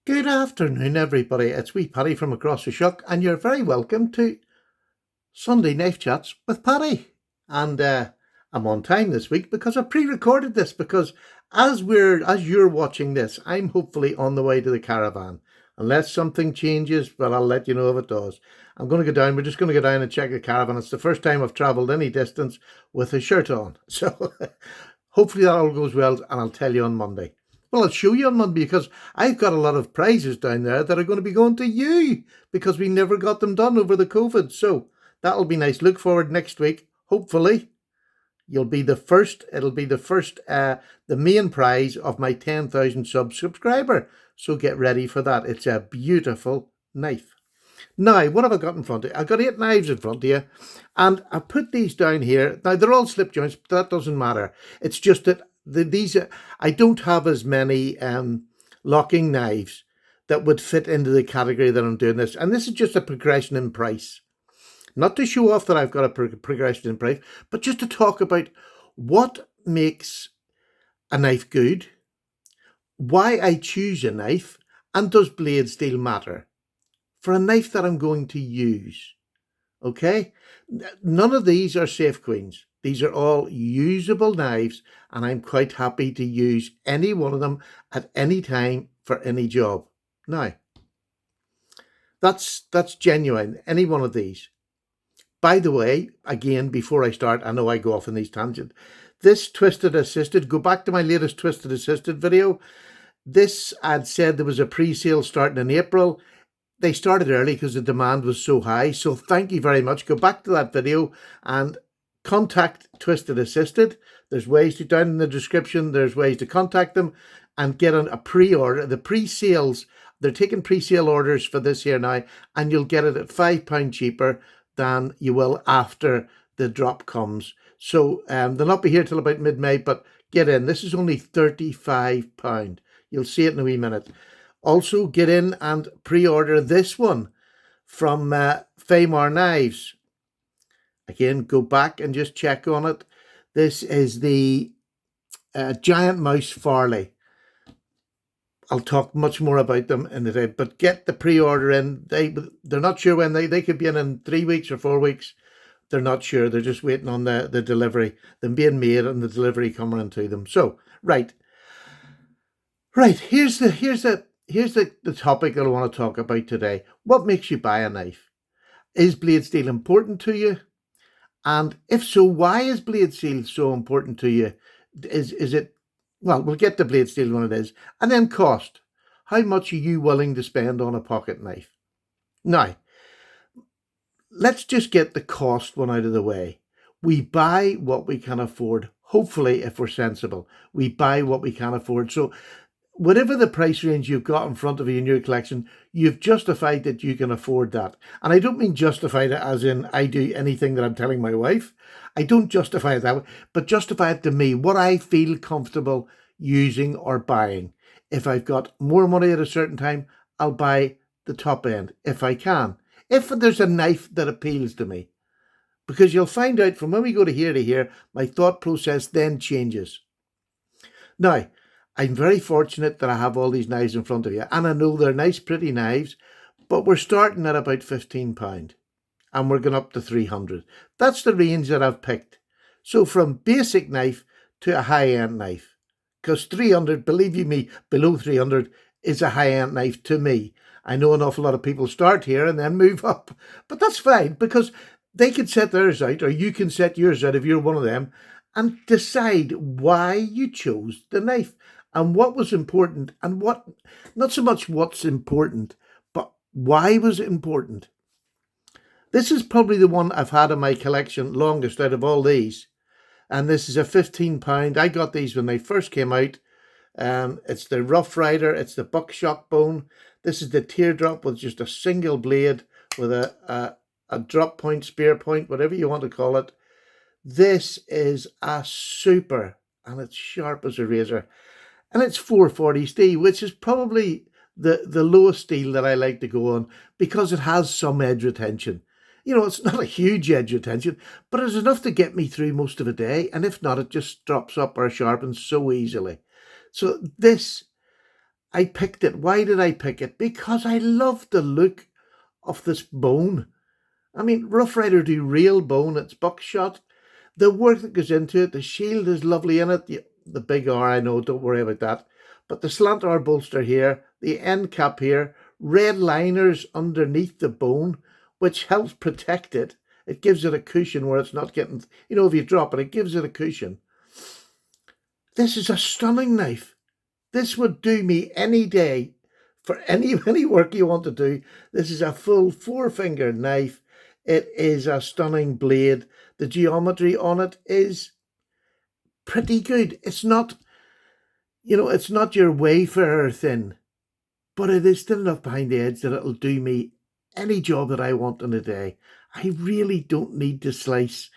Good afternoon, everybody. It's wee Paddy from across the shuck, and you're very welcome to Sunday Knife Chats with Paddy. And I'm on time this week because I pre-recorded this because as you're watching this, I'm hopefully on the way to the caravan. Unless something changes, well, I'll let you know if it does. I'm going to go down. We're just going to go down and check the caravan. It's the first time I've travelled any distance with a shirt on. So hopefully that all goes well, and I'll tell you on Monday. Well, I'll show you on Monday because I've got a lot of prizes down there that are going to be going to you because we never got them done over the COVID. So that'll be nice. Look forward next week. Hopefully you'll be the first. It'll be the main prize of my 10,000 subscriber. So get ready for that. It's a beautiful knife. Now, what have I got in front of you? I've got 8 knives in front of you, and I put these down here. Now, they're all slip joints, but that doesn't matter. It's just that I don't have as many locking knives that would fit into the category that I'm doing this. And this is just a progression in price. Not to show off that I've got a progression in price, but just to talk about what makes a knife good, why I choose a knife, and does blade steel matter for a knife that I'm going to use. Okay? None of these are safe queens. These are all usable knives, and I'm quite happy to use any one of them at any time for any job. Now, that's genuine, any one of these. By the way, again, before I start, I know I go off on these tangents. This Twisted Assisted, go back to my latest Twisted Assisted video. This, I'd said there was a pre-sale starting in April. They started early because the demand was so high. So thank you very much. Go back to that video and contact Twisted Assisted. There's ways to, down in the description, there's ways to contact them and get a pre-order. The pre-sales, they're taking pre-sale orders for this here now, and you'll get it at £5 cheaper than you will after the drop comes. So they'll not be here till about mid-May, but get in. This is only £35. You'll see it in a wee minute. Also, get in and pre-order this one from Famar Knives. Again, go back and just check on it. This is the Giant Mouse Farley. I'll talk much more about them in the day, but get the pre-order in. They're not sure when they could be in 3 weeks or 4 weeks. They're not sure. They're just waiting on the delivery, them being made and the delivery coming into them. So, right. Here's the topic that I want to talk about today. What makes you buy a knife? Is blade steel important to you? And if so, why is blade steel so important to you? Is it, well, we'll get to blade steel when it is. And then cost. How much are you willing to spend on a pocket knife? Now, let's just get the cost one out of the way. We buy what we can afford. Hopefully, if we're sensible, we buy what we can afford. So whatever the price range you've got in front of you in your collection, you've justified that you can afford that. And I don't mean justified it as in I do anything that I'm telling my wife. I don't justify it that way, but justify it to me, what I feel comfortable using or buying. If I've got more money at a certain time, I'll buy the top end if I can. If there's a knife that appeals to me. Because you'll find out from when we go to here, my thought process then changes. Now, I'm very fortunate that I have all these knives in front of you, and I know they're nice, pretty knives, but we're starting at about £15, and we're going up to 300. That's the range that I've picked. So from basic knife to a high-end knife, because 300, believe you me, below 300 is a high-end knife to me. I know an awful lot of people start here and then move up, but that's fine because they can set theirs out, or you can set yours out if you're one of them, and decide why you chose the knife. And what was important and what, not so much what's important, but why was it important? This is probably the one I've had in my collection longest out of all these. And this is a £15. I got these when they first came out. It's the Rough Rider. It's the buckshot bone. This is the teardrop with just a single blade with a drop point, spear point, whatever you want to call it. This is a super, and it's sharp as a razor. And it's 440 steel, which is probably the lowest steel that I like to go on because it has some edge retention. You know, it's not a huge edge retention, but it's enough to get me through most of a day. And if not, it just drops up or sharpens so easily. So this, I picked it. Why did I pick it? Because I love the look of this bone. I mean, Rough Rider do real bone. It's buckshot. The work that goes into it, the shield is lovely in it. The big R, I know, don't worry about that. But the slant R bolster here, the end cap here, red liners underneath the bone, which helps protect it. It gives it a cushion where it's not getting, if you drop it, it gives it a cushion. This is a stunning knife. This would do me any day for any work you want to do. This is a full 4-finger knife. It is a stunning blade. The geometry on it is pretty good. It's not, it's not your Wayfarer thin, but it is thin enough behind the edge that it'll do me any job that I want in a day. I really don't need to slice,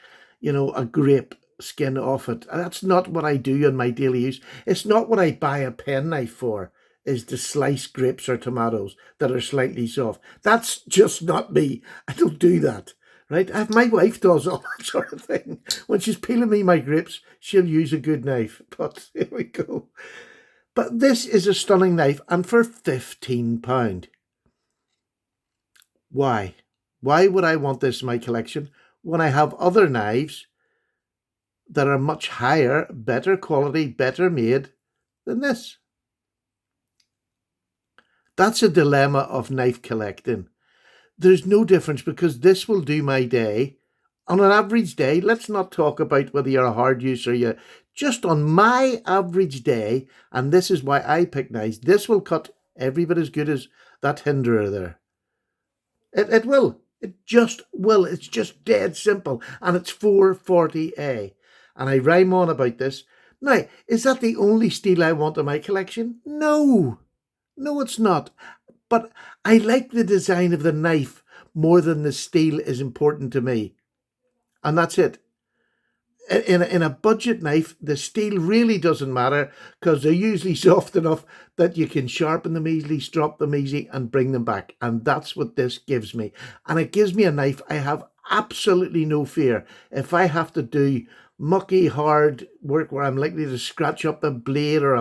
a grape skin off it. That's not what I do in my daily use. It's not what I buy a penknife for, is to slice grapes or tomatoes that are slightly soft. That's just not me. I don't do that, right? My wife does all that sort of thing. When she's peeling me my grapes, she'll use a good knife. But here we go. But this is a stunning knife, and for £15. Why? Why would I want this in my collection when I have other knives that are much higher, better quality, better made than this? That's a dilemma of knife collecting. There's no difference because this will do my day. On an average day, let's not talk about whether you're a hard user, you just on my average day, and this is why I pick knives, this will cut every bit as good as that hinderer there. It will. It just will. It's just dead simple. And it's 440A. And I rhyme on about this. Now, is that the only steel I want in my collection? No. No, it's not. But I like the design of the knife more than the steel is important to me. And that's it. In a budget knife, the steel really doesn't matter because they're usually soft enough that you can sharpen them easily, strop them easy, and bring them back. And that's what this gives me. And it gives me a knife I have absolutely no fear. If I have to do mucky, hard work where I'm likely to scratch up the blade or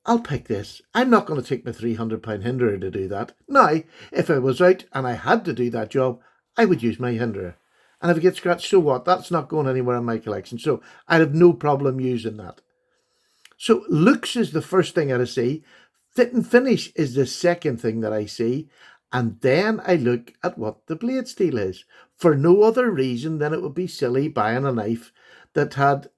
I'll pick this. I'm not going to take my £300 hinderer to do that. Now, if I was out and I had to do that job, I would use my hinderer. And if it gets scratched, so what? That's not going anywhere in my collection. So I'd have no problem using that. So looks is the first thing I see. Fit and finish is the second thing that I see. And then I look at what the blade steel is. For no other reason than it would be silly buying a knife that had,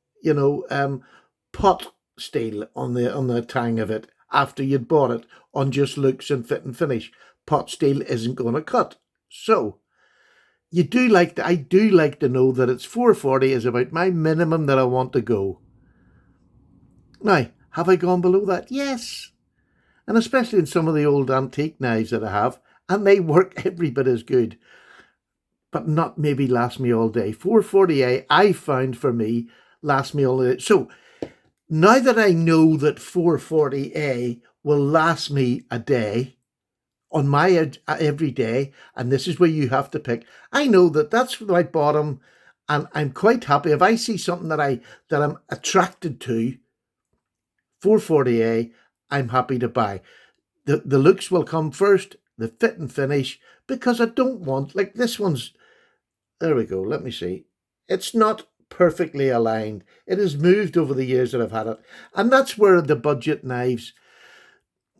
pot steel on the tang of it after you'd bought it on just looks and fit and finish. Pot steel isn't going to cut. So I do like to know that it's 440 is about my minimum that I want to go. Now, have I gone below that? Yes. And especially in some of the old antique knives that I have, and they work every bit as good, but not maybe last me all day. 440A, I found for me, last me all day. So now that I know that 440A will last me a day, on my every day, and this is where you have to pick, I know that that's my bottom, and I'm quite happy if I see something that I'm attracted to, 440A, I'm happy to buy. The looks will come first, the fit and finish, because I don't want, like this one's, there we go, let me see. It's not perfectly aligned. It has moved over the years that I've had it. And that's where the budget knives,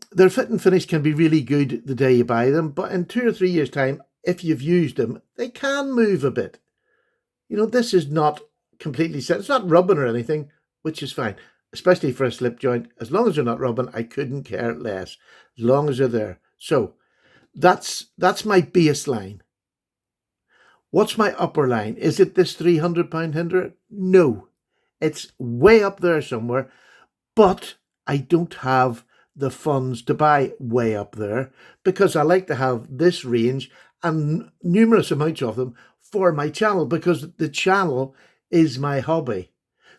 their fit and finish can be really good the day you buy them, but in 2 or 3 years' time, if you've used them, they can move a bit. This is not completely set. It's not rubbing or anything, which is fine, especially for a slip joint. As long as they're not rubbing, I couldn't care less, as long as they're there. So that's my baseline. What's my upper line? Is it this £300 hinderer? No, it's way up there somewhere, but I don't have the funds to buy way up there because I like to have this range and numerous amounts of them for my channel because the channel is my hobby.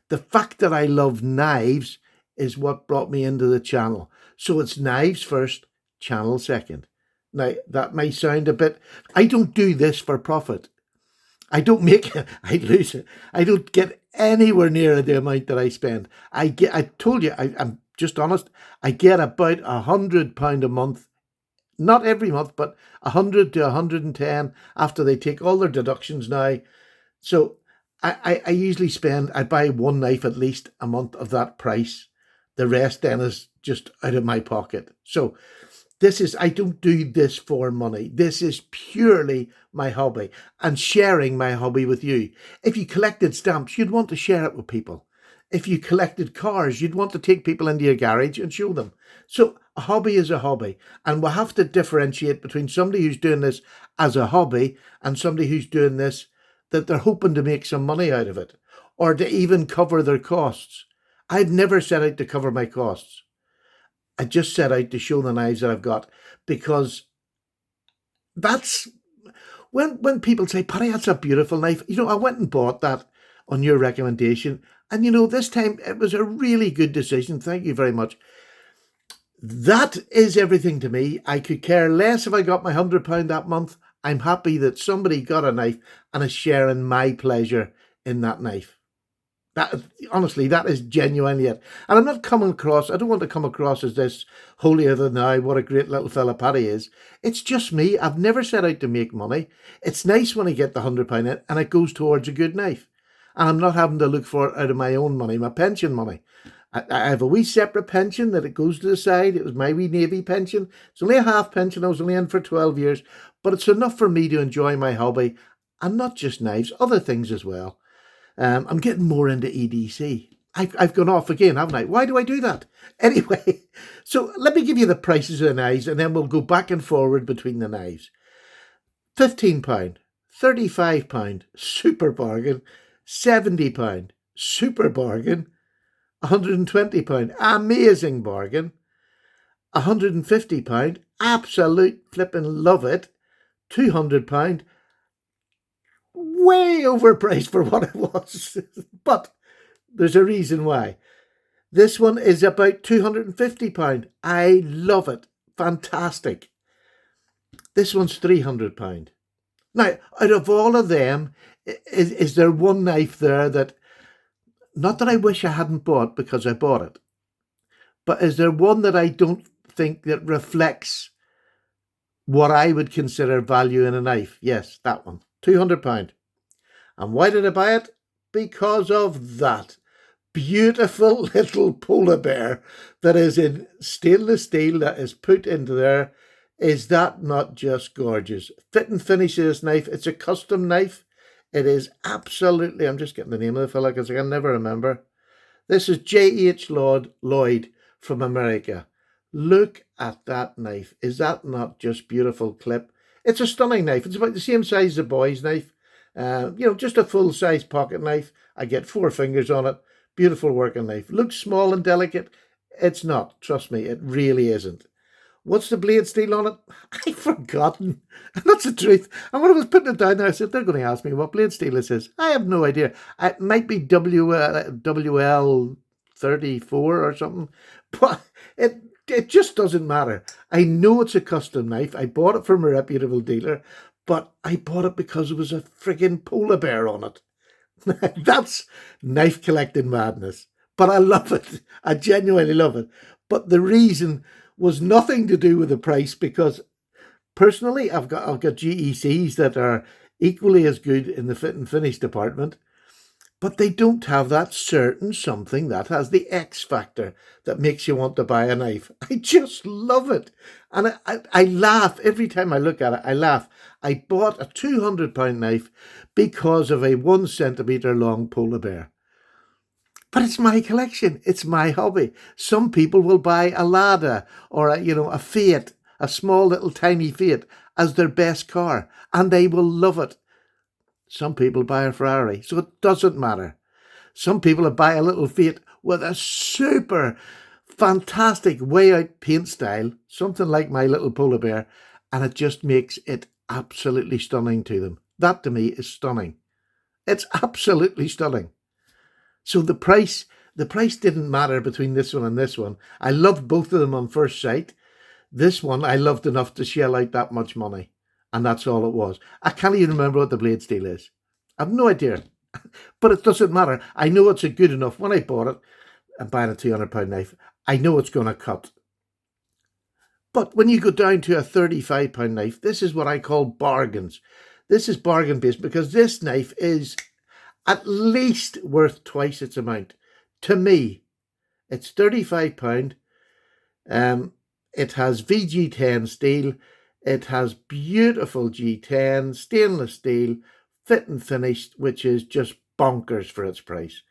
The fact that I love knives is what brought me into the channel. So it's knives first, channel second. Now, that may sound a bit, I don't do this for profit. I don't make it, I lose it. I don't get anywhere near the amount that I spend. I told you, I'm just honest, I get about £100 a month, not every month, but 100 to 110 after they take all their deductions now. So I usually I buy one knife at least a month of that price. The rest then is just out of my pocket. So I don't do this for money. This is purely my hobby and sharing my hobby with you. If you collected stamps, you'd want to share it with people. If you collected cars, you'd want to take people into your garage and show them. So a hobby is a hobby. And we'll have to differentiate between somebody who's doing this as a hobby and somebody who's doing this that they're hoping to make some money out of it or to even cover their costs. I've never set out to cover my costs. I just set out to show the knives that I've got, because that's when people say, Paddy, that's a beautiful knife. I went and bought that on your recommendation. And this time it was a really good decision. Thank you very much. That is everything to me. I could care less if I got my £100 that month. I'm happy that somebody got a knife and is sharing my pleasure in that knife. Honestly, that is genuinely it. And I'm not coming across, I don't want to come across as this holier than thou, what a great little fella Paddy is. It's just me. I've never set out to make money. It's nice when I get the £100 in and it goes towards a good knife. And I'm not having to look for it out of my own money, my pension money. I have a wee separate pension that it goes to the side. It was my wee Navy pension. It's only a half pension. I was only in for 12 years. But it's enough for me to enjoy my hobby. And not just knives, other things as well. I'm getting more into EDC. I've gone off again, haven't I? Why do I do that? Anyway, so let me give you the prices of the knives and then we'll go back and forward between the knives. £15, £35, super bargain. £70, super bargain. £120, amazing bargain. £150, absolute flipping love it. £200, way overpriced for what it was. But there's a reason why. This one is about £250. I love it. Fantastic. This one's £300. Now, out of all of them, is there one knife there that, not that I wish I hadn't bought because I bought it, but is there one that I don't think that reflects what I would consider value in a knife? Yes, that one. £200. And why did I buy it? Because of that beautiful little polar bear that is in stainless steel that is put into there. Is that not just gorgeous? Fit and finish of this knife. It's a custom knife. It is absolutely, I'm just getting the name of the fella because I can never remember. This is J.H. Lloyd from America. Look at that knife. Is that not just beautiful clip? It's a stunning knife. It's about the same size as a boy's knife. Just a full-size pocket knife. I get 4 fingers on it. Beautiful working knife. Looks small and delicate. It's not. Trust me, it really isn't. What's the blade steel on it? I've forgotten. That's the truth. And when I was putting it down there, I said, they're going to ask me what blade steel this is. I have no idea. It might be WL 34 or something. But it just doesn't matter. I know it's a custom knife. I bought it from a reputable dealer. But I bought it because there was a friggin' polar bear on it. That's knife collecting madness. But I love it. I genuinely love it. But the reason was nothing to do with the price, because personally I've got GECs that are equally as good in the fit and finish department, but they don't have that certain something that has the X factor that makes you want to buy a knife. I just love it. And I laugh every time I look at it. I laugh. I bought a £200 knife because of a 1 centimetre long polar bear. But it's my collection. It's my hobby. Some people will buy a Lada or a Fiat, a small little tiny Fiat, as their best car, and they will love it. Some people buy a Ferrari, so it doesn't matter. Some people will buy a little Fiat with a super fantastic way out paint style, something like my little polar bear, and it just makes it absolutely stunning to them. That to me is stunning. It's absolutely stunning. So the price didn't matter between this one and this one. I loved both of them on first sight. This one I loved enough to shell out that much money. And that's all it was. I can't even remember what the blade steel is. I've no idea. But it doesn't matter. I know it's a good enough. When I bought it, I'm buying a £200 knife. I know it's going to cut. But when you go down to a £35 knife, this is what I call bargains. This is bargain based because this knife is at least worth twice its amount. To me, it's £35. It has VG10 steel. It has beautiful G10 stainless steel, fit and finished, which is just bonkers for its price.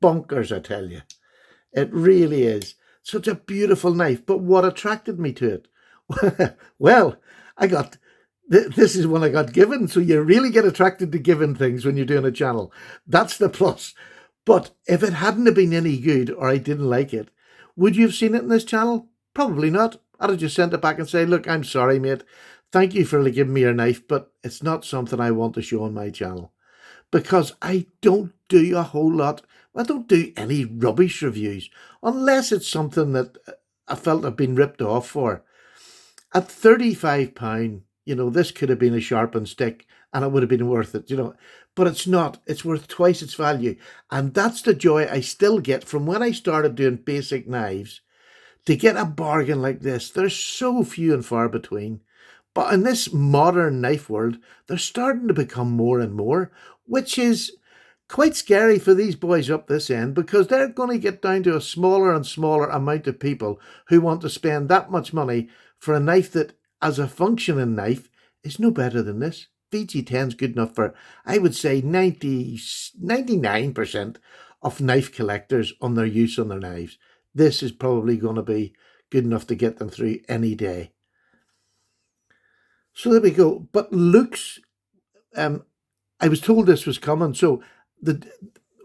Bonkers, I tell you. It really is. Such a beautiful knife. But what attracted me to it? Well, I got this is one I got given. So you really get attracted to given things when you're doing a channel. That's the plus. But if it hadn't have been any good or I didn't like it, would you have seen it in this channel? Probably not. I'd have just sent it back and say, look, I'm sorry, mate. Thank you for giving me your knife, but it's not something I want to show on my channel. Because I don't do a whole lot. I don't do any rubbish reviews unless it's something that I felt I've been ripped off for. At £35, this could have been a sharpened stick and it would have been worth it, but it's not. It's worth twice its value. And that's the joy I still get from when I started doing basic knives. To get a bargain like this, there's so few and far between. But in this modern knife world, they're starting to become more and more, which is quite scary for these boys up this end because they're going to get down to a smaller and smaller amount of people who want to spend that much money for a knife that, as a functioning knife, is no better than this. VG10 is good enough for, I would say, 99% of knife collectors on their use on their knives. This is probably going to be good enough to get them through any day. So there we go. But looks, I was told this was coming. So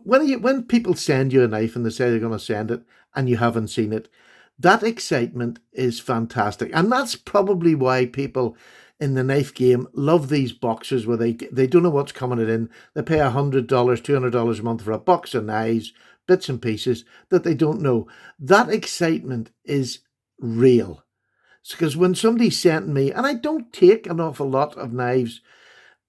when people send you a knife and they say they're going to send it and you haven't seen it, that excitement is fantastic. And that's probably why people in the knife game love these boxes where they don't know what's coming in. They pay $100, $200 a month for a box of knives, bits and pieces that they don't know. That excitement is real. Because when somebody sent me, and I don't take an awful lot of knives,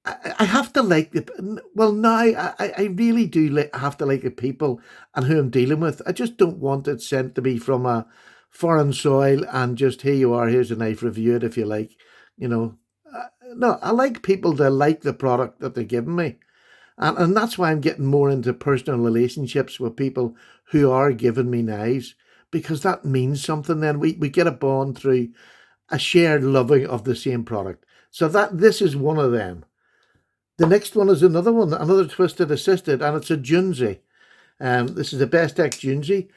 I have to like the, well now I really do have to like the people and who I'm dealing with. I just don't want it sent to me from a foreign soil and just, here you are, here's a knife, review it if you like, No, I like people that like the product that they're giving me. And that's why I'm getting more into personal relationships with people who are giving me knives, because that means something. Then we get a bond through a shared loving of the same product. So this is one of them. The next one is another one, another twisted assisted, and it's a Junzi. This is the Best Tech Junzi.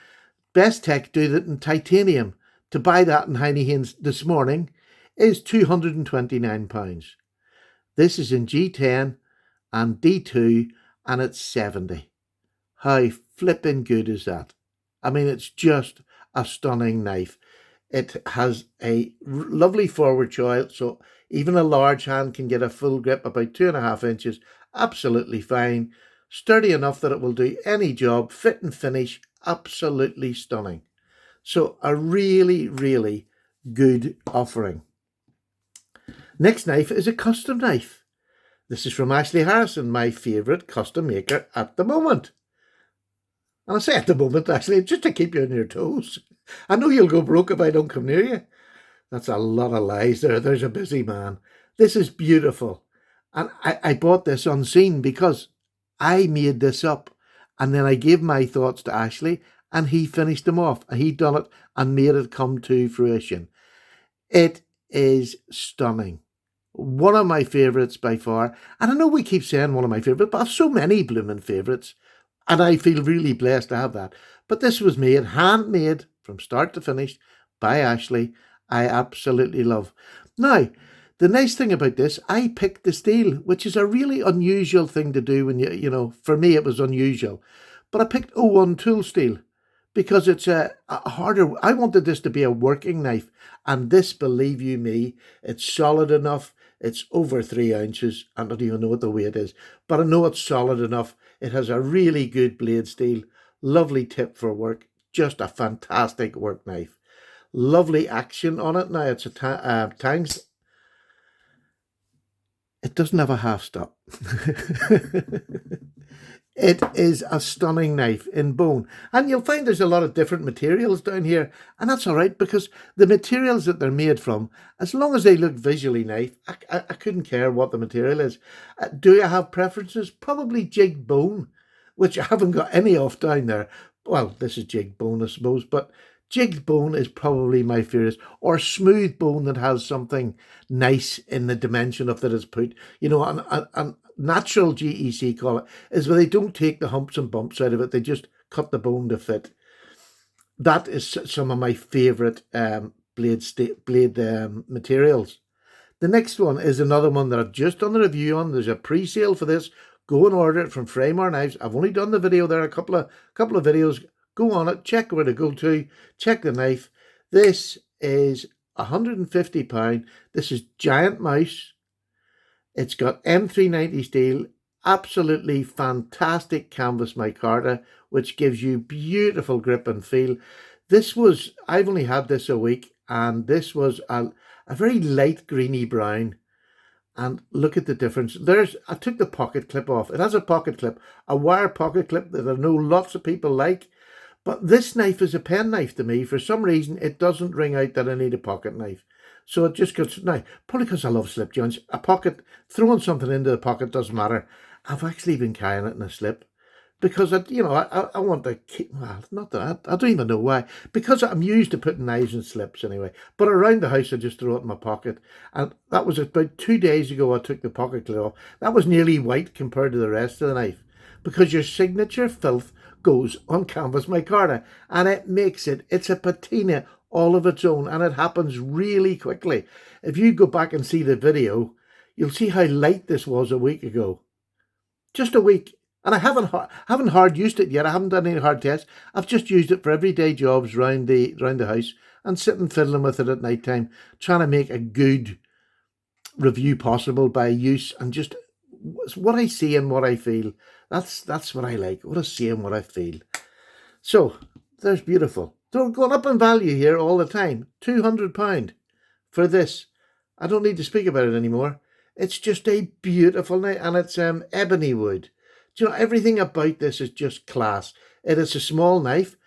Best Tech do that in titanium. To buy that in Heine Haynes this morning is £229. This is in G10 and D2, and it's 70. How flipping good is that? I mean, it's just a stunning knife. It has a lovely forward choil, so even a large hand can get a full grip, about 2.5 inches. Absolutely fine. Sturdy enough that it will do any job. Fit and finish, absolutely stunning. So a really, really good offering. Next knife is a custom knife. This is from Ashley Harrison, my favourite custom maker at the moment. And I say at the moment, actually, just to keep you on your toes. I know you'll go broke if I don't come near you. That's a lot of lies there. There's a busy man. This is beautiful. And I bought this unseen because I made this up. And then I gave my thoughts to Ashley and he finished them off. And he done it and made it come to fruition. It is stunning. One of my favourites by far. And I know we keep saying one of my favourites, but I have so many blooming favourites. And I feel really blessed to have that. But this was made, handmade from start to finish by Ashley. I absolutely love. Now, the nice thing about this, I picked the steel, which is a really unusual thing to do when for me it was unusual. But I picked O1 tool steel because it's a harder, I wanted this to be a working knife. And this, believe you me, it's solid enough. It's over 3 ounces. I don't even know what the weight is, but I know it's solid enough. It has a really good blade steel, lovely tip for work, just a fantastic work knife. Lovely action on it. Now it's a tangs. It doesn't have a half stop. It is a stunning knife in bone. And you'll find there's a lot of different materials down here. And that's all right, because the materials that they're made from, as long as they look visually nice, I couldn't care what the material is. Do I have preferences? Probably jigged bone, which I haven't got any of down there. Well, this is jigged bone, I suppose, but jigged bone is probably my favorite. Or smooth bone that has something nice in the dimension of that is put. You know, and natural GEC call it, is where they don't take the humps and bumps out of it. They just cut the bone to fit. That is some of my favourite blade materials. The next one is another one that I've just done a review on. There's a pre-sale for this. Go and order it from Fraymore Knives. I've only done the video there, a couple of videos. Go on it, check where to go to, check the knife. This is £150. This is Giant Mouse. It's got M390 steel, absolutely fantastic canvas micarta, which gives you beautiful grip and feel. I've only had this a week, and this was a very light greeny brown. And look at the difference. I took the pocket clip off. It has a pocket clip, a wire pocket clip that I know lots of people like. But this knife is a pen knife to me. For some reason, it doesn't ring out that I need a pocket knife. So it just goes, now, probably because I love slip joints. A pocket, throwing something into the pocket doesn't matter. I've actually been carrying it in a slip. Because, I want to keep, well, not that, I don't even know why. Because I'm used to putting knives in slips anyway. But around the house, I just throw it in my pocket. And that was about 2 days ago I took the pocket clip off. That was nearly white compared to the rest of the knife. Because your signature filth goes on canvas micarta. And it makes it's a patina all of its own. And it happens really quickly. If you go back and see the video, you'll see how light this was a week ago. Just a week. And I haven't hard used it yet. I haven't done any hard tests. I've just used it for everyday jobs round the house and sitting fiddling with it at night time, trying to make a good review possible by use, and just what I see and what I feel. That's what I like. What I see and what I feel. So there's beautiful. They're going up in value here all the time. £200 for this. I don't need to speak about it anymore. It's just a beautiful knife, and it's ebony wood. Do you know, everything about this is just class. It is a small knife,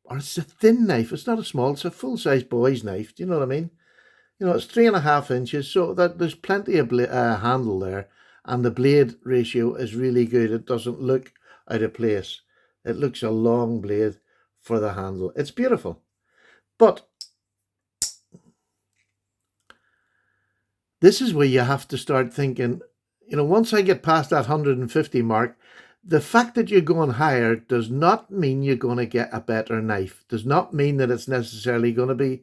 or it's a thin knife. It's not a small, it's a full-size boy's knife. Do you know what I mean? You know, it's 3.5 inches, so that there's plenty of handle there, and the blade ratio is really good. It doesn't look out of place. It looks a long blade for the handle. It's beautiful. But this is where you have to start thinking, once I get past that 150 mark, the fact that you're going higher does not mean you're going to get a better knife. Does not mean that it's necessarily going to be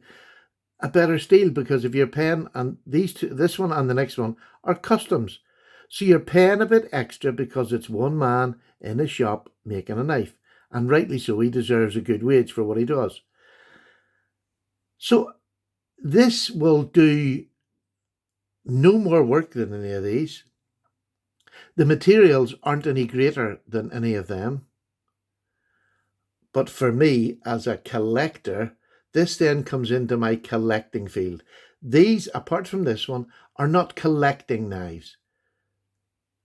a better steel, because if you're paying, and these two, this one and the next one, are customs. So you're paying a bit extra because it's one man in a shop making a knife. And rightly so, he deserves a good wage for what he does. So this will do no more work than any of these. The materials aren't any greater than any of them. But for me, as a collector, this then comes into my collecting field. These, apart from this one, are not collecting knives.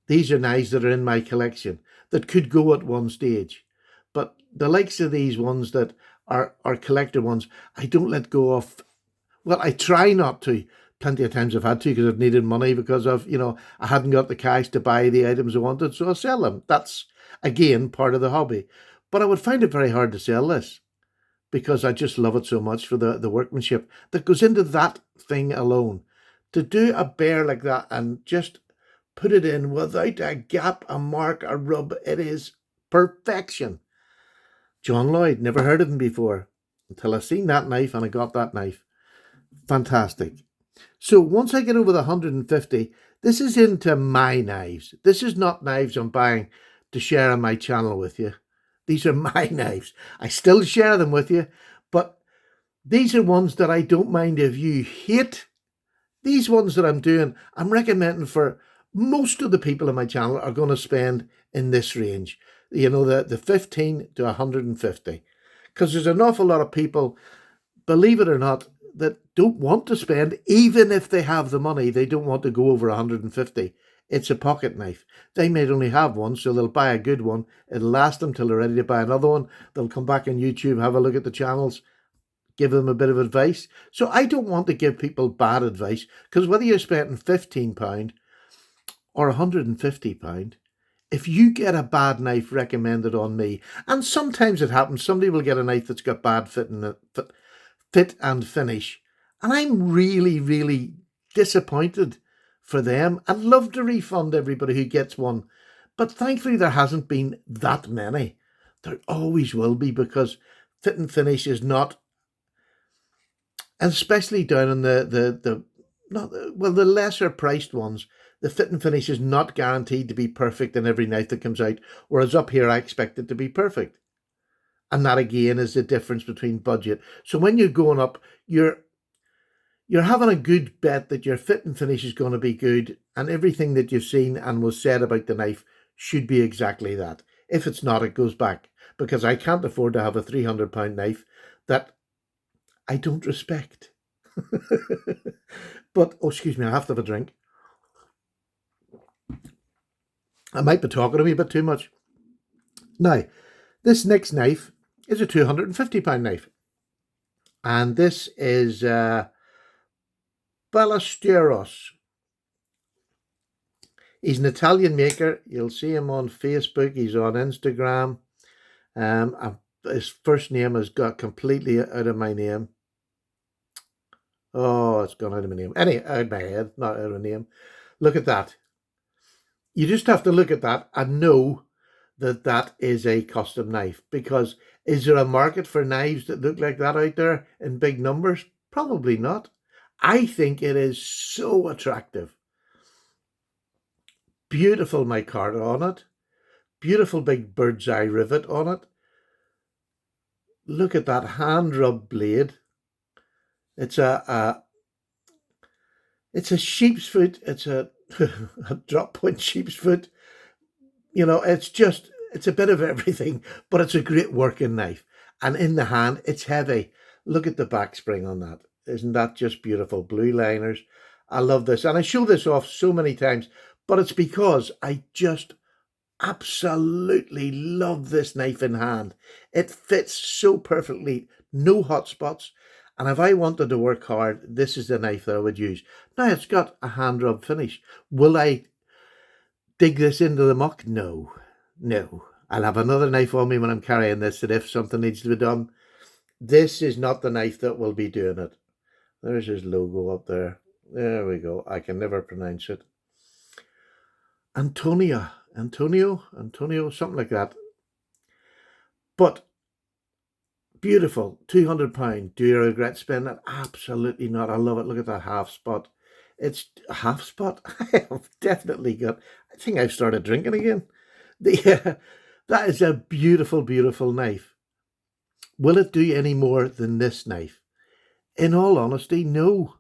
These are knives that are in my collection that could go at one stage. But the likes of these ones that are collector ones, I don't let go of. Well, I try not to. Plenty of times I've had to, because I've needed money because of, I hadn't got the cash to buy the items I wanted, so I sell them. That's, again, part of the hobby. But I would find it very hard to sell this, because I just love it so much for the workmanship that goes into that thing alone. To do a bear like that and just put it in without a gap, a mark, a rub, it is perfection. John Lloyd, never heard of him before until I seen that knife and I got that knife. Fantastic. So once I get over the 150, this is into my knives. This is not knives I'm buying to share on my channel with you. These are my knives. I still share them with you, but these are ones that I don't mind if you hate. These ones that I'm doing, I'm recommending for most of the people on my channel are going to spend in this range. The 15 to 150. Because there's an awful lot of people, believe it or not, that don't want to spend, even if they have the money, they don't want to go over 150. It's a pocket knife. They might only have one, so they'll buy a good one. It'll last them till they're ready to buy another one. They'll come back on YouTube, have a look at the channels, give them a bit of advice. So I don't want to give people bad advice, because whether you're spending £15 or £150, if you get a bad knife recommended on me, and sometimes it happens, somebody will get a knife that's got bad fit and finish, and I'm really, really disappointed for them. I'd love to refund everybody who gets one, but thankfully there hasn't been that many. There always will be, because fit and finish is not, and especially down in the not well, the lesser priced ones, the fit and finish is not guaranteed to be perfect in every knife that comes out, whereas up here I expect it to be perfect. And that again is the difference between budget. So when you're going up, you're having a good bet that your fit and finish is going to be good, and everything that you've seen and was said about the knife should be exactly that. If it's not, it goes back, because I can't afford to have a £300 knife that I don't respect. But, oh, excuse me, I have to have a drink. I might be talking a wee bit too much. Now, this next knife is a £250 knife. And this is Ballesteros. He's an Italian maker. You'll see him on Facebook. He's on Instagram. His first name has got completely out of my name. Oh, it's gone out of my name. Anyway, out of my head, not out of my name. Look at that. You just have to look at that and know that that is a custom knife, because is there a market for knives that look like that out there in big numbers? Probably not. I think it is so attractive. Beautiful micarta on it. Beautiful big bird's eye rivet on it. Look at that hand rub blade. It's a sheep's foot. It's a drop point sheep's foot. You know, it's a bit of everything, but it's a great working knife. And in the hand, it's heavy. Look at the back spring on that. Isn't that just beautiful? Blue liners. I love this. And I show this off so many times, but it's because I just absolutely love this knife in hand. It fits so perfectly. No hot spots. And if I wanted to work hard, this is the knife that I would use. Now, it's got a hand rub finish. Will I dig this into the muck? No. I'll have another knife on me when I'm carrying this, that if something needs to be done, this is not the knife that will be doing it. There's his logo up there. There we go. I can never pronounce it. Antonio, something like that. But beautiful, £200. Do you regret spending it? Absolutely not. I love it. Look at that half spot. It's a half spot. I have definitely got, I think I've started drinking again. That is a beautiful, beautiful knife. Will it do any more than this knife? In all honesty, no.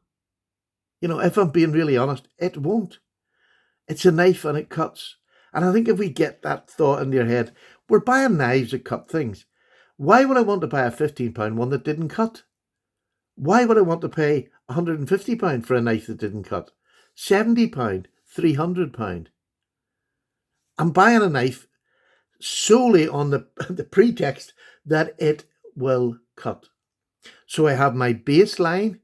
You know, if I'm being really honest, it won't. It's a knife and it cuts. And I think if we get that thought in your head, we're buying knives that cut things. Why would I want to buy a £15 one that didn't cut? Why would I want to pay £150 for a knife that didn't cut? £70, £300. I'm buying a knife solely on the pretext that it will cut. So I have my baseline.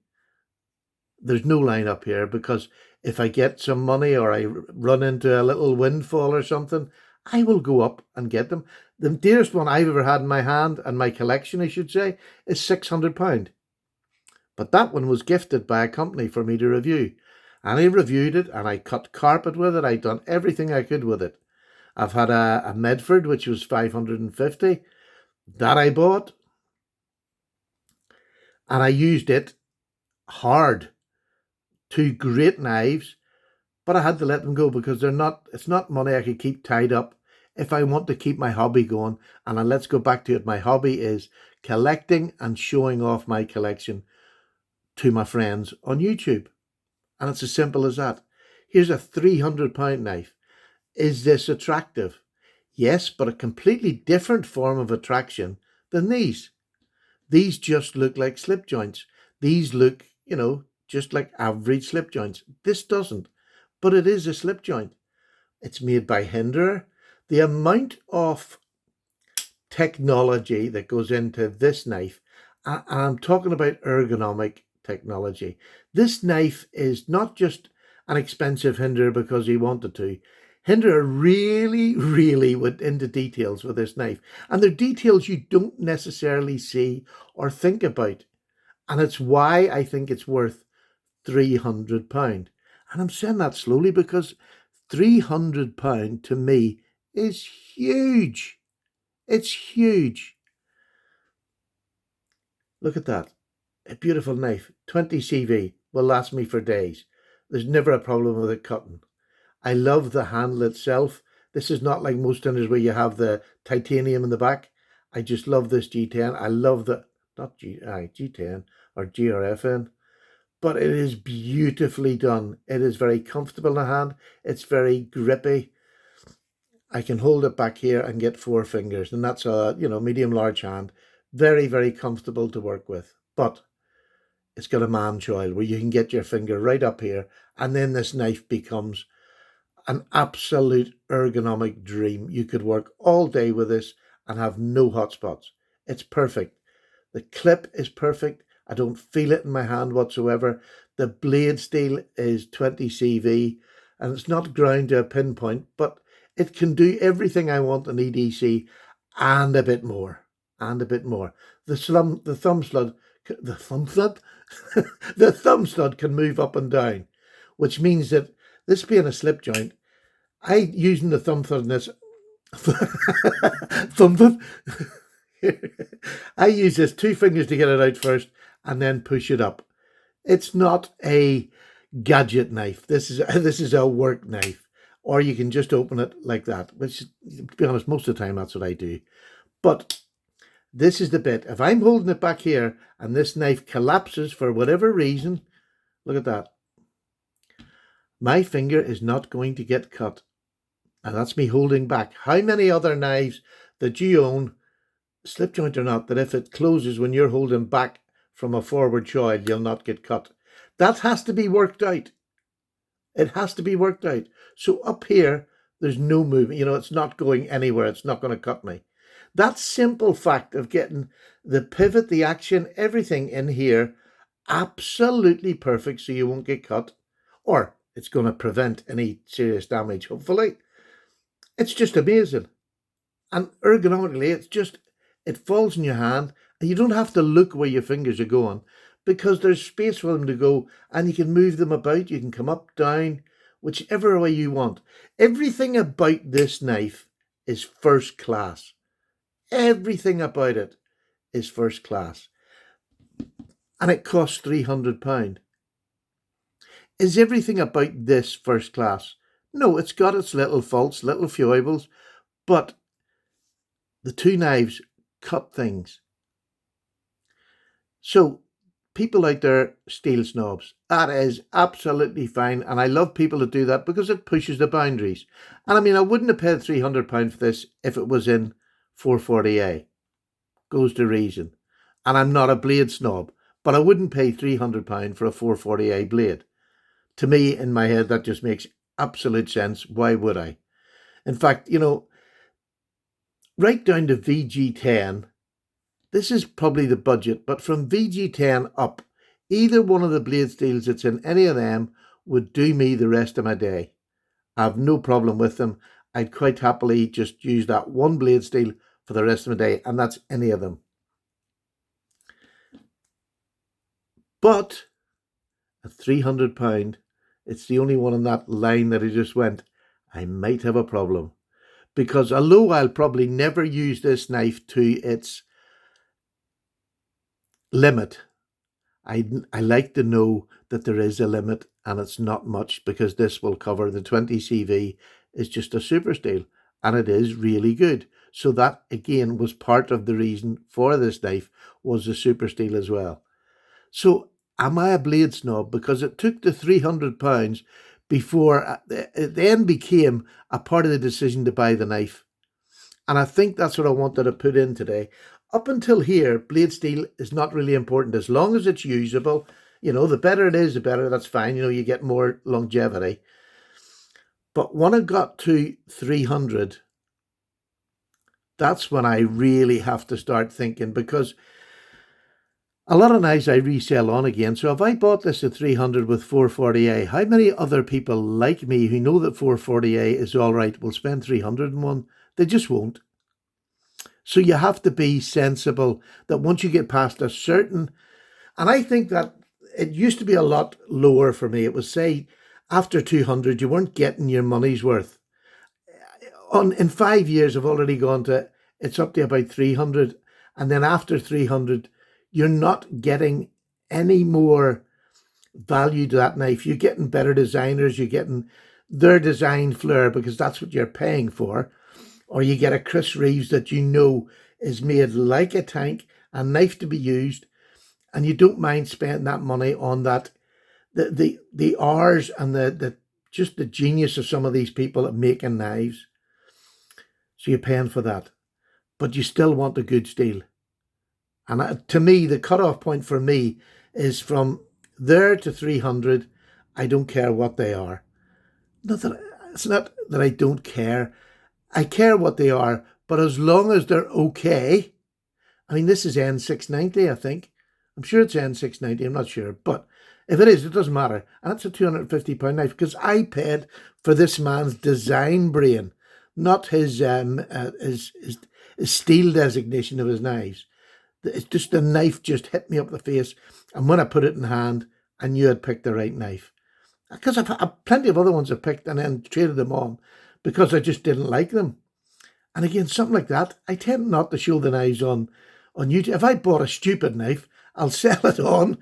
There's no line up here, because if I get some money or I run into a little windfall or something, I will go up and get them. The dearest one I've ever had in my hand, and my collection, I should say, is £600. But that one was gifted by a company for me to review. And I reviewed it, and I cut carpet with it. I'd done everything I could with it. I've had a Medford, which was £550. That I bought. And I used it hard. Two great knives, but I had to let them go, because it's not money I could keep tied up if I want to keep my hobby going. And let's go back to it. My hobby is collecting and showing off my collection to my friends on YouTube. And it's as simple as that. Here's a £300 knife. Is this attractive? Yes, but a completely different form of attraction than these. These just look like slip joints. These look, just like average slip joints. This doesn't, but it is a slip joint. It's made by Hinderer. The amount of technology that goes into this knife, and I'm talking about ergonomic technology. This knife is not just an expensive Hinderer because he wanted to. Hinderer really, really went into details with this knife, and they're details you don't necessarily see or think about. And it's why I think it's worth £300. And I'm saying that slowly because £300 to me is huge. It's huge. Look at that. A beautiful knife. 20 CV. Will last me for days. There's never a problem with it cutting. I love the handle itself. This is not like most tinners where you have the titanium in the back. I just love this G10. I love the, not G10 or GRFN, but it is beautifully done. It is very comfortable in the hand. It's very grippy. I can hold it back here and get 4 fingers, and that's a, medium large hand. Very, very comfortable to work with. But it's got a man choil where you can get your finger right up here, and then this knife becomes an absolute ergonomic dream. You could work all day with this and have no hot spots. It's perfect. The clip is perfect. I don't feel it in my hand whatsoever. The blade steel is 20 CV, and it's not ground to a pinpoint, but it can do everything I want in EDC and a bit more. And a bit more. The thumb stud, the thumb stud can move up and down, which means that this being a slip joint, using the thumb stud in this thumb stud, I use this 2 fingers to get it out first and then push it up. It's not a gadget knife. This is a work knife. Or you can just open it like that, which, to be honest, most of the time that's what I do. But this is the bit. If I'm holding it back here and this knife collapses for whatever reason, look at that. My finger is not going to get cut. And that's me holding back. How many other knives that you own, slip joint or not, that if it closes when you're holding back from a forward choil, you'll not get cut? That has to be worked out. It has to be worked out. So up here, there's no movement. It's not going anywhere. It's not going to cut me. That simple fact of getting the pivot, the action, everything in here, absolutely perfect so you won't get cut, or it's going to prevent any serious damage, hopefully. It's just amazing. And ergonomically, it falls in your hand, and you don't have to look where your fingers are going because there's space for them to go, and you can move them about. You can come up, down, whichever way you want. Everything about this knife is first class. Everything about it is first class. And it costs £300. Is everything about this first class? No, it's got its little faults, little foibles, but the 2 knives cut things. So, people out there, steel snobs, that is absolutely fine. And I love people that do that because it pushes the boundaries. And I mean, I wouldn't have paid £300 for this if it was in 440A. Goes to reason. And I'm not a blade snob, but I wouldn't pay £300 for a 440A blade. To me, in my head, that just makes absolute sense. Why would I? In fact, right down to VG10, this is probably the budget, but from VG10 up, either one of the blade steels that's in any of them would do me the rest of my day. I have no problem with them. I'd quite happily just use that one blade steel for the rest of my day, and that's any of them. But at £300, it's the only one on that line that I just went, I might have a problem. Because although I'll probably never use this knife to its limit, I like to know that there is a limit, and it's not much, because this will cover the 20 CV is just a super steel, and it is really good. So that again was part of the reason for this knife, was the super steel as well. So am I a blade snob? Because it took the £300 before it then became a part of the decision to buy the knife. And I think that's what I wanted to put in today. Up until here, blade steel is not really important. As long as it's usable, the better it is, the better. That's fine. You get more longevity. But when I got to 300, that's when I really have to start thinking, because a lot of knives I resell on again. So if I bought this at 300 with 440A, how many other people like me who know that 440A is all right will spend 300 in one? They just won't. So you have to be sensible that once you get past a certain, and I think that it used to be a lot lower for me. It was, say, after 200, you weren't getting your money's worth. In 5 years, I've already gone to, it's up to about 300. And then after 300, you're not getting any more value to that knife. You're getting better designers, you're getting their design flair because that's what you're paying for. Or you get a Chris Reeves that you know is made like a tank, a knife to be used, and you don't mind spending that money on that. The hours and the just the genius of some of these people at making knives. So you're paying for that, but you still want a good steel. And to me, the cutoff point for me is from there to 300. I don't care what they are. It's not that I don't care. I care what they are, but as long as they're okay. I mean, this is N690, I think. I'm sure it's N690, I'm not sure. But if it is, it doesn't matter. And it's a £250 knife because I paid for this man's design brain, not his steel designation of his knives. It's just the knife just hit me up the face. And when I put it in hand, I knew I'd picked the right knife. Because I've plenty of other ones I've picked and then traded them on because I just didn't like them. And again, something like that, I tend not to show the knives on YouTube. If I bought a stupid knife, I'll sell it on,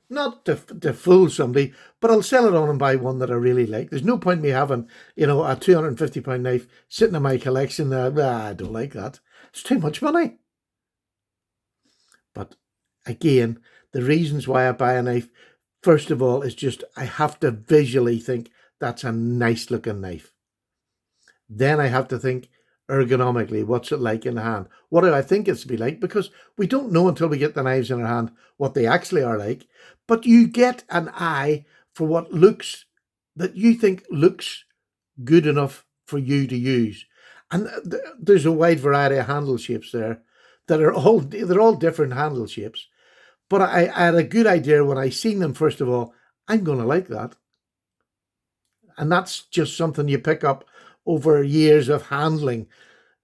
not to fool somebody, but I'll sell it on and buy one that I really like. There's no point in me having, a £250 knife sitting in my collection. I don't like that. It's too much money. But again, the reasons why I buy a knife, first of all, is just I have to visually think that's a nice looking knife. Then I have to think ergonomically, what's it like in the hand? What do I think it's to be like? Because we don't know until we get the knives in our hand what they actually are like. But you get an eye for what looks, that you think looks good enough for you to use. And there's a wide variety of handle shapes there that they're all different handle shapes. But I had a good idea when I seen them, first of all, I'm going to like that. And that's just something you pick up over years of handling,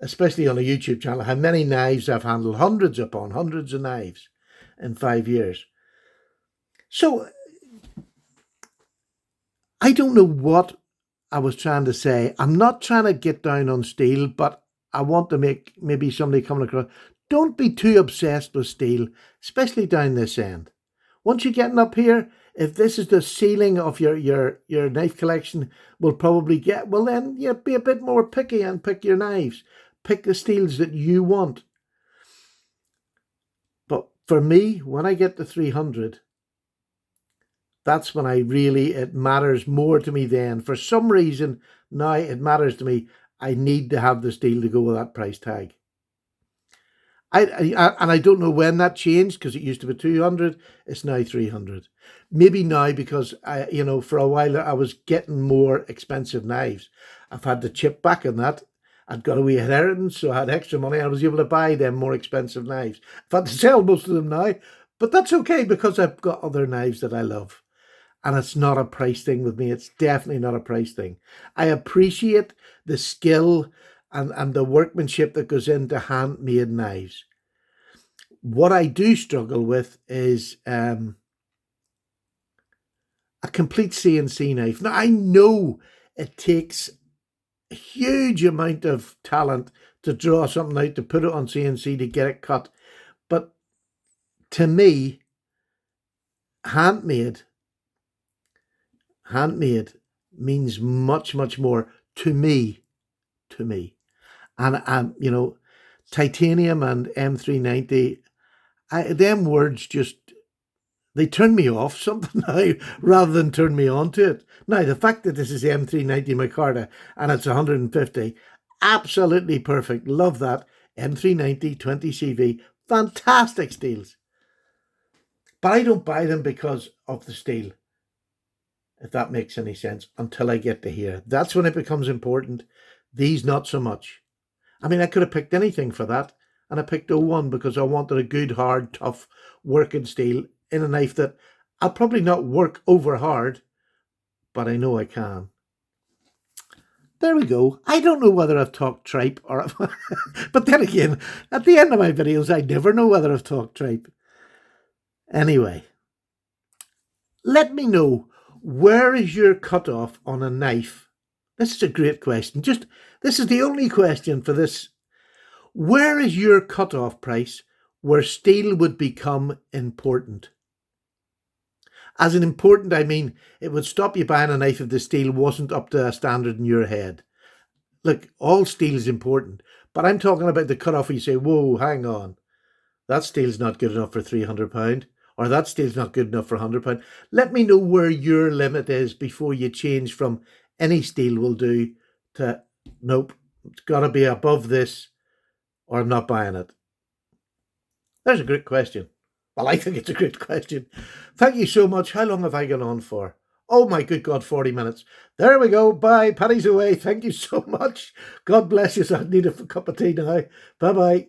especially on a YouTube channel. How many knives I've handled, hundreds upon hundreds of knives in 5 years. So I don't know what I was trying to say. I'm not trying to get down on steel, but I want to make maybe somebody coming across. Don't be too obsessed with steel, especially down this end. Once you're getting up here, if this is the ceiling of your knife collection, will probably get, well then, be a bit more picky and pick your knives. Pick the steels that you want. But for me, when I get to 300, that's when it matters more to me then. For some reason, now it matters to me. I need to have the steel to go with that price tag. And I don't know when that changed, because it used to be 200, it's now 300. Maybe now because for a while I was getting more expensive knives. I've had to chip back on that. I'd got a wee inheritance, so I had extra money. I was able to buy them more expensive knives. I've had to sell most of them now, but that's okay because I've got other knives that I love. And it's not a price thing with me. It's definitely not a price thing. I appreciate the skill and the workmanship that goes into handmade knives. What I do struggle with is a complete CNC knife. Now, I know it takes a huge amount of talent to draw something out, to put it on CNC, to get it cut. But to me, handmade means much, much more to me. And titanium and M390, them words just, they turn me off something now rather than turn me on to it. Now, the fact that this is M390 micarta and it's 150, absolutely perfect. Love that. M390 20CV, fantastic steels. But I don't buy them because of the steel. if that makes any sense, until I get to here. That's when it becomes important. These, not so much. I mean, I could have picked anything for that, and I picked 01 because I wanted a good, hard, tough working steel in a knife that I'll probably not work over hard, but I know I can. There we go. I don't know whether I've talked tripe or... but then again, at the end of my videos, I never know whether I've talked tripe. Anyway, let me know, where is your cutoff on a knife? This is a great question. This is the only question for this. Where is your cutoff price where steel would become important? As in important, I mean, it would stop you buying a knife if the steel wasn't up to a standard in your head. Look, all steel is important, but I'm talking about the cutoff where you say, whoa, hang on, that steel's not good enough for £300, or that steel's not good enough for £100. Let me know where your limit is before you change from any steel will do to, nope, it's got to be above this or I'm not buying it. There's a great question. Well, I think it's a great question. Thank you so much. How long have I gone on for? Oh my good God, 40 minutes. There we go. Bye. Paddy's away. Thank you so much. God bless you. I need a cup of tea now. Bye-bye.